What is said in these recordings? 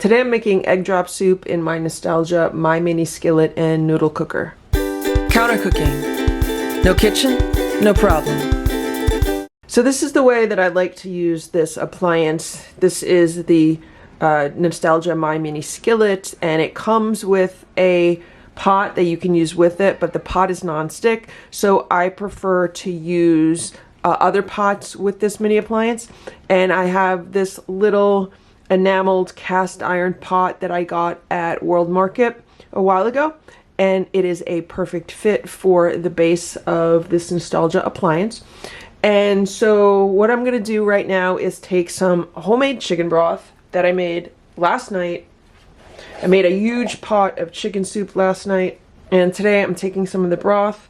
Today I'm making egg drop soup in my nostalgia MyMini Skillet and Noodle cooker. Counter cooking. No kitchen, no problem. So this is the way that I like to use this appliance. This is the nostalgia MyMini Skillet, and it comes with a pot that you can use with it, but the pot is non-stick, so I prefer to use other pots with this mini appliance. And I have this little enameled cast iron pot that I got at World Market a while ago, and it is a perfect fit for the base of this nostalgia appliance. And so what I'm gonna do right now is take some homemade chicken broth that I made last night. I made a huge pot of chicken soup last night, and today I'm taking some of the broth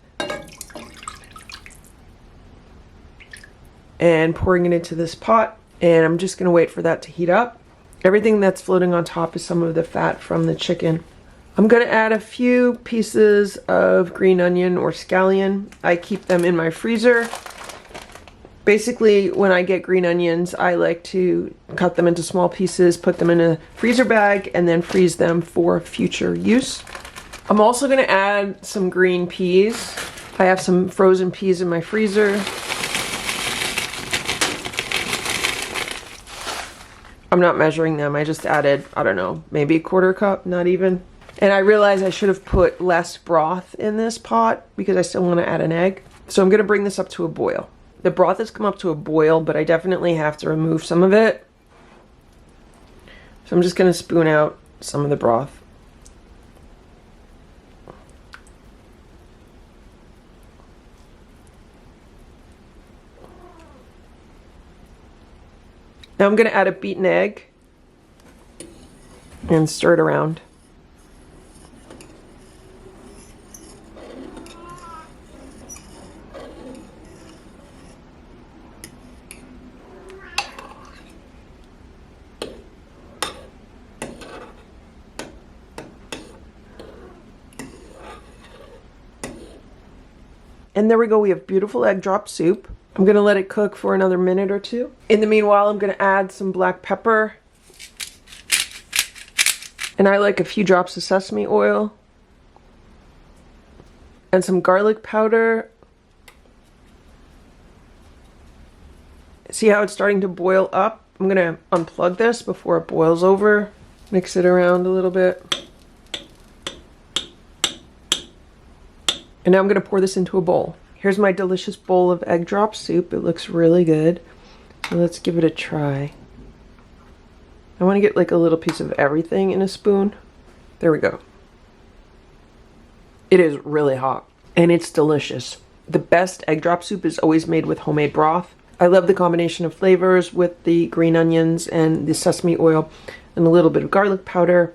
and pouring it into this pot, and I'm just gonna wait for that to heat up. Everything that's floating on top is some of the fat from the chicken. I'm gonna add a few pieces of green onion or scallion. I keep them in my freezer. Basically, when I get green onions, I like to cut them into small pieces, put them in a freezer bag, and then freeze them for future use. I'm also gonna add some green peas. I have some frozen peas in my freezer. I'm not measuring them, I just added, I don't know, maybe a quarter cup, not even. And I realized I should have put less broth in this pot because I still want to add an egg. So I'm going to bring this up to a boil. The broth has come up to a boil, but I definitely have to remove some of it. So I'm just going to spoon out some of the broth. Now I'm going to add a beaten egg and stir it around. And there we go, we have beautiful egg drop soup. I'm gonna let it cook for another minute or two. In the meanwhile, I'm gonna add some black pepper. And I like a few drops of sesame oil. And some garlic powder. See how it's starting to boil up? I'm gonna unplug this before it boils over. Mix it around a little bit. And now I'm going to pour this into a bowl. Here's my delicious bowl of egg drop soup. It looks really good. So let's give it a try. I want to get like a little piece of everything in a spoon. There we go. It is really hot and it's delicious. The best egg drop soup is always made with homemade broth. I love the combination of flavors with the green onions and the sesame oil and a little bit of garlic powder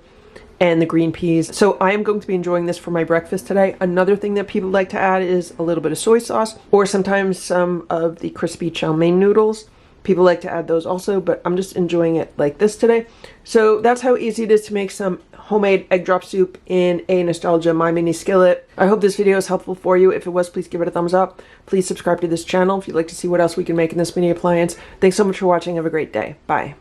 and the green peas. So I am going to be enjoying this for my breakfast today. Another thing that people like to add is a little bit of soy sauce, or sometimes some of the crispy chow mein noodles. People like to add those also, but I'm just enjoying it like this today. So that's how easy it is to make some homemade egg drop soup in a nostalgia MyMini Skillet. I hope this video is helpful for you. If it was, please give it a thumbs up. Please subscribe to this channel if you'd like to see what else we can make in this mini appliance. Thanks so much for watching. Have a great day. Bye.